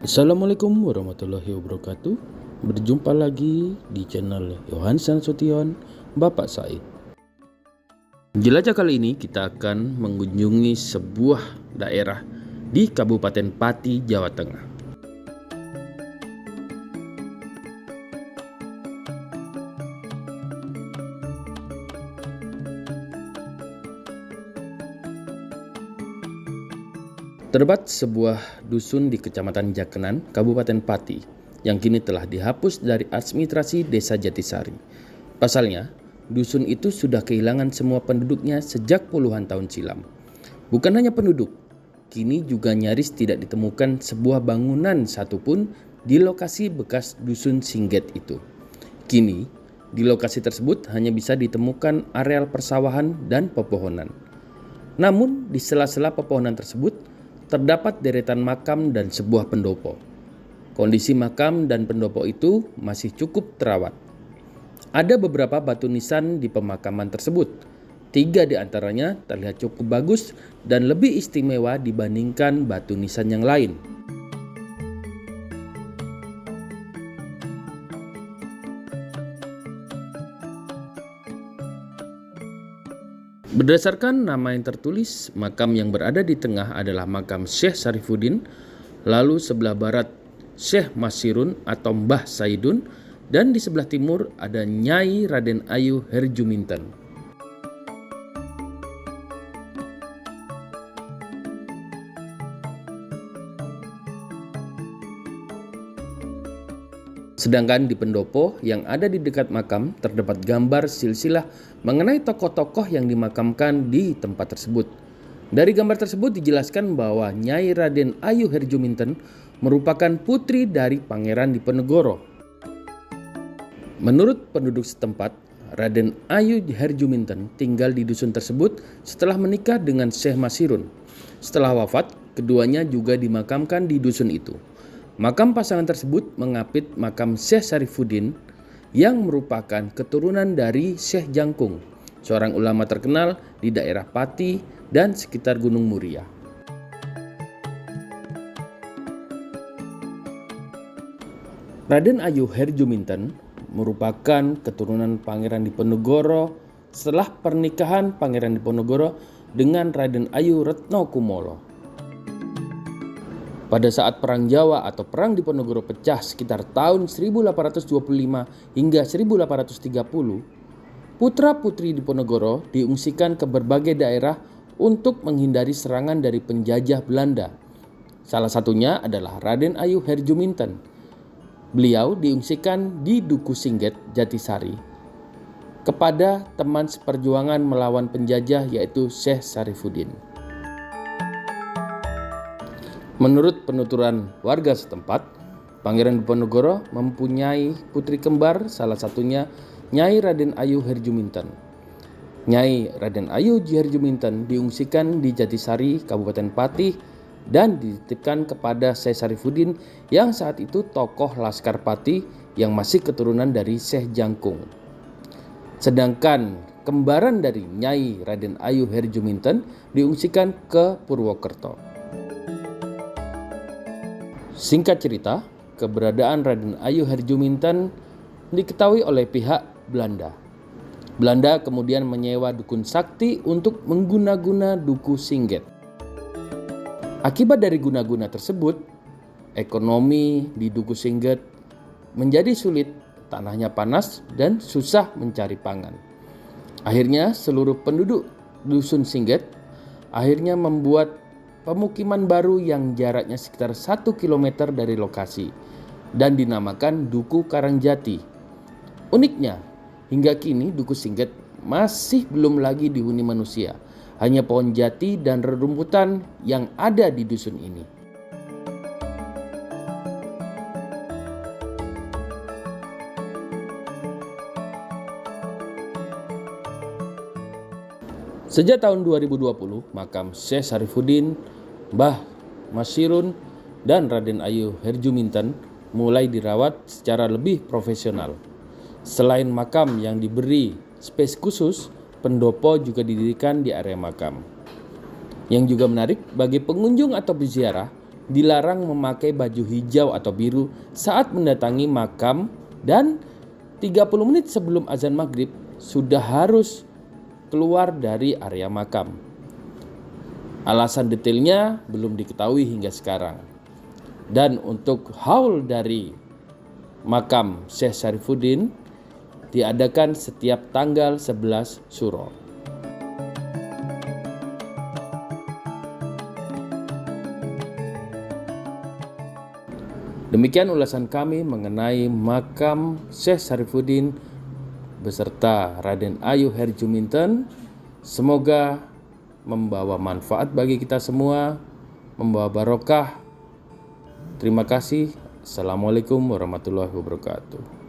Assalamualaikum warahmatullahi wabarakatuh. Berjumpa lagi di channel Yohanes Nasution, Bapak Said. Jelajah kali ini kita akan mengunjungi sebuah daerah di Kabupaten Pati, Jawa Tengah. Terdapat sebuah dusun di Kecamatan Jakenan, Kabupaten Pati, yang kini telah dihapus dari administrasi Desa Jatisari. Pasalnya, dusun itu sudah kehilangan semua penduduknya sejak puluhan tahun silam. Bukan hanya penduduk, kini juga nyaris tidak ditemukan sebuah bangunan satupun di lokasi bekas dusun Singget itu. Kini, di lokasi tersebut hanya bisa ditemukan areal persawahan dan pepohonan. Namun, di sela-sela pepohonan tersebut, terdapat deretan makam dan sebuah pendopo. Kondisi makam dan pendopo itu masih cukup terawat. Ada beberapa batu nisan di pemakaman tersebut. 3 di antaranya terlihat cukup bagus dan lebih istimewa dibandingkan batu nisan yang lain. Berdasarkan nama yang tertulis, makam yang berada di tengah adalah makam Syekh Sarifuddin, lalu sebelah barat Syekh Masirun atau Mbah Saidun, dan di sebelah timur ada Nyai Raden Ayu Herjuminten. Sedangkan di pendopo yang ada di dekat makam terdapat gambar silsilah mengenai tokoh-tokoh yang dimakamkan di tempat tersebut. Dari gambar tersebut dijelaskan bahwa Nyai Raden Ayu Herjuminten merupakan putri dari Pangeran Diponegoro. Menurut penduduk setempat, Raden Ayu Herjuminten tinggal di dusun tersebut setelah menikah dengan Syekh Masirun. Setelah wafat, keduanya juga dimakamkan di dusun itu. Makam pasangan tersebut mengapit makam Syekh Sarifuddin yang merupakan keturunan dari Syekh Jangkung, seorang ulama terkenal di daerah Pati dan sekitar Gunung Muria. Raden Ayu Herjuminten merupakan keturunan Pangeran Diponegoro setelah pernikahan Pangeran Diponegoro dengan Raden Ayu Retnokumolo. Pada saat Perang Jawa atau Perang Diponegoro pecah sekitar tahun 1825 hingga 1830, putra-putri Diponegoro diungsikan ke berbagai daerah untuk menghindari serangan dari penjajah Belanda. Salah satunya adalah Raden Ayu Herjuminten. Beliau diungsikan di Duku Singget, Jatisari, kepada teman seperjuangan melawan penjajah yaitu Syekh Sarifuddin. Menurut penuturan warga setempat, Pangeran Diponegoro mempunyai putri kembar, salah satunya Nyai Raden Ayu Herjuminten. Nyai Raden Ayu Herjuminten diungsikan di Jatisari, Kabupaten Pati, dan dititipkan kepada Syekh Sarifuddin yang saat itu tokoh Laskar Pati yang masih keturunan dari Syekh Jangkung. Sedangkan kembaran dari Nyai Raden Ayu Herjuminten diungsikan ke Purwokerto. Singkat cerita, keberadaan Raden Ayu Herjuminten diketahui oleh pihak Belanda. Belanda kemudian menyewa dukun sakti untuk mengguna-guna Duku Singget. Akibat dari guna-guna tersebut, ekonomi di Duku Singget menjadi sulit, tanahnya panas dan susah mencari pangan. Akhirnya seluruh penduduk dusun Singget akhirnya membuat pemukiman baru yang jaraknya sekitar 1 km dari lokasi dan dinamakan Duku Karangjati. Uniknya, hingga kini Duku Singget masih belum lagi dihuni manusia. Hanya pohon jati dan rerumputan yang ada di dusun ini. Sejak tahun 2020, makam Syekh Sarifuddin, Mbah Masirun, dan Raden Ayu Herjuminten mulai dirawat secara lebih profesional. Selain makam yang diberi space khusus, pendopo juga didirikan di area makam. Yang juga menarik bagi pengunjung atau peziarah, dilarang memakai baju hijau atau biru saat mendatangi makam, dan 30 menit sebelum azan maghrib sudah harus keluar dari area makam. Alasan detailnya belum diketahui hingga sekarang. Dan untuk haul dari makam Syekh Syarifuddin diadakan setiap tanggal 11 Syuro. Demikian ulasan kami mengenai makam Syekh Syarifuddin beserta Raden Ayu Herjuminten. Semoga membawa manfaat bagi kita semua, membawa barokah. Terima kasih. Assalamualaikum warahmatullahi wabarakatuh.